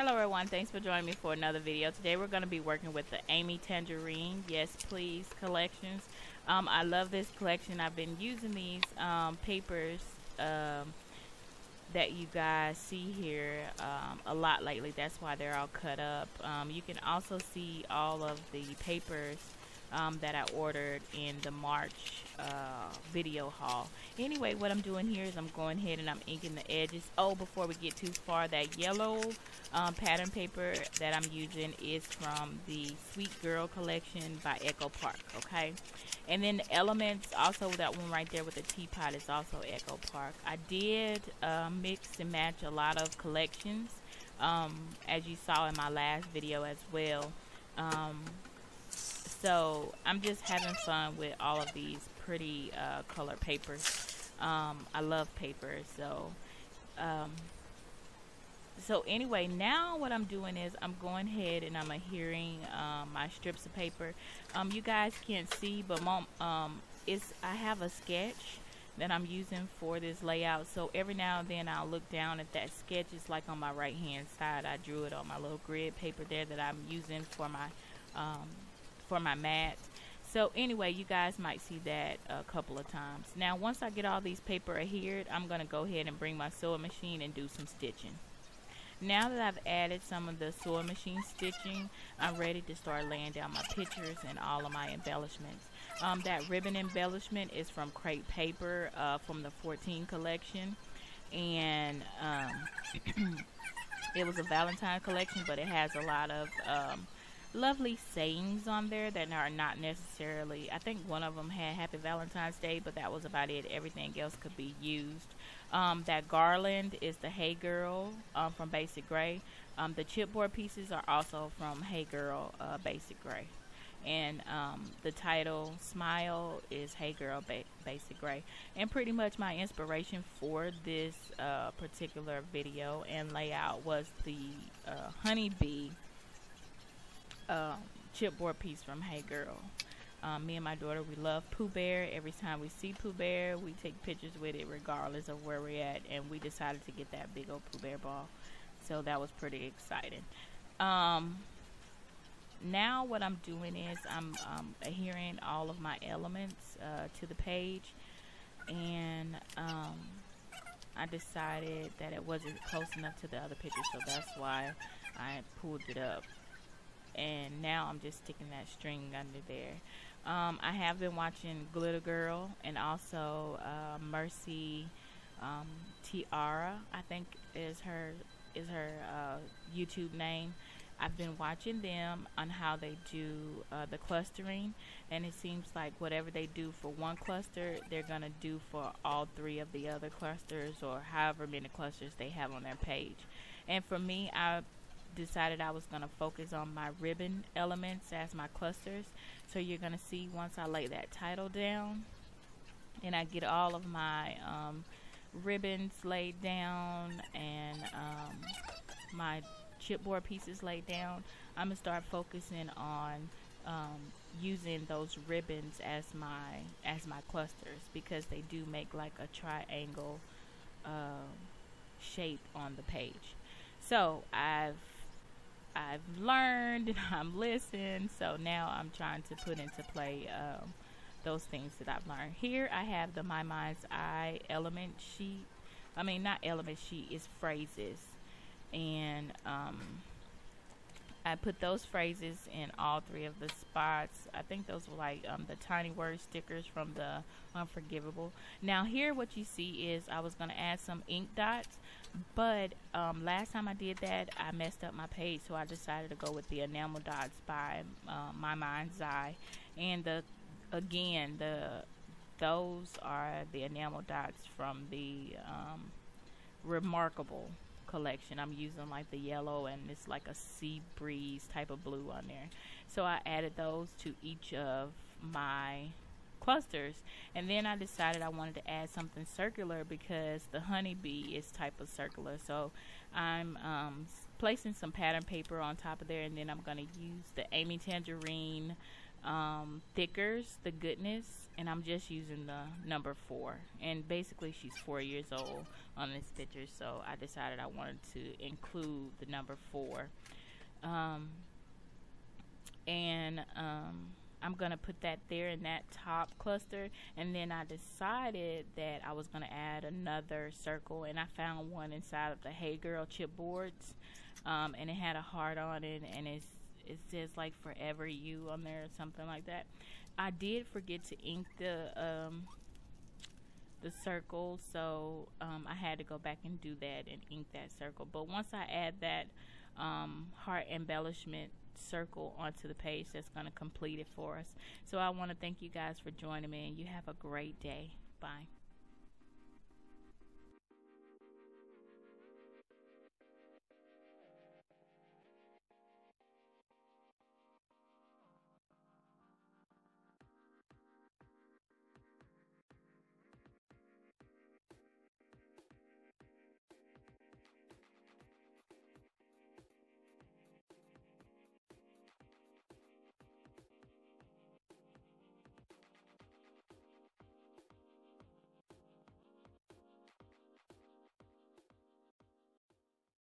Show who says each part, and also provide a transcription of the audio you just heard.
Speaker 1: Hello everyone, thanks for joining me for another video. Today we're going to be working with the Amy Tangerine Yes Please collections. I love this collection. I've been using these papers that you guys see here a lot lately. That's why they're all cut up. You can also see all of the papers that I ordered in the March video haul. Anyway, what I'm doing here is I'm going ahead and I'm inking the edges. Oh, before we get too far, that yellow pattern paper that I'm using is from the Sweet Girl collection by Echo Park, okay? And then the elements, also that one right there with the teapot, is also Echo Park. I did mix and match a lot of collections, as you saw in my last video as well. So I'm just having fun with all of these pretty color papers. I love papers. So anyway, now what I'm doing is I'm going ahead and I'm adhering my strips of paper. You guys can't see, but I have a sketch that I'm using for this layout. So every now and then I'll look down at that sketch. It's like on my right hand side. I drew it on my little grid paper there that I'm using for my mat. So anyway, you guys might see that a couple of times. Now once I get all these paper adhered, I'm going to go ahead and bring my sewing machine and do some stitching. Now that I've added some of the sewing machine stitching, I'm ready to start laying down my pictures and all of my embellishments. That ribbon embellishment is from Crepe Paper from the 14 collection, and it was a Valentine collection, but it has a lot of lovely sayings on there that are not necessarily, I think one of them had Happy Valentine's Day, but that was about it. Everything else could be used. That garland is the Hey Girl from Basic Gray. The chipboard pieces are also from Hey Girl Basic Gray. And the title Smile is Hey Girl Basic Gray. And pretty much my inspiration for this particular video and layout was the honeybee chipboard piece from Hey Girl. Me and my daughter, we love Pooh Bear. Every time we see Pooh Bear, we take pictures with it regardless of where we're at, and we decided to get that big old Pooh Bear ball, so that was pretty exciting. Now what I'm doing is I'm adhering all of my elements to the page, and I decided that it wasn't close enough to the other picture, so that's why I pulled it up. And now I'm just sticking that string under there. I have been watching Glitter Girl and also Mercy Tiara, I think is her YouTube name. I've been watching them on how they do the clustering, and it seems like whatever they do for one cluster, they're gonna do for all three of the other clusters, or however many clusters they have on their page. And for me, I decided I was going to focus on my ribbon elements as my clusters. So you're going to see once I lay that title down and I get all of my ribbons laid down and my chipboard pieces laid down, I'm going to start focusing on using those ribbons as my clusters, because they do make like a triangle shape on the page. So I've learned and I'm listening, so now I'm trying to put into play those things that I've learned. Here I have the My Mind's Eye element sheet. I mean, not element sheet, it's phrases. And I put those phrases in all three of the spots. I think those were like the tiny word stickers from the Unforgivable. Now here what you see is I was going to add some ink dots, but last time I did that I messed up my page, so I decided to go with the enamel dots by My Mind's Eye. And those are the enamel dots from the Remarkable collection. I'm using like the yellow, and it's like a sea breeze type of blue on there. So I added those to each of my clusters, and then I decided I wanted to add something circular because the honeybee is type of circular. So I'm placing some pattern paper on top of there, and then I'm going to use the Amy Tangerine thickers, the Goodness and I'm just using the number 4. And basically, she's 4 years old on this picture, so I decided I wanted to include the number 4. Um, and I'm gonna put that there in that top cluster, and then I decided that I was gonna add another circle, and I found one inside of the Hey Girl chipboards, and it had a heart on it, and it says like Forever You on there or something like that. I did forget to ink the circle, so I had to go back and do that and ink that circle. But once I add that heart embellishment circle onto the page, that's going to complete it for us. So I want to thank you guys for joining me, and you have a great day. Bye.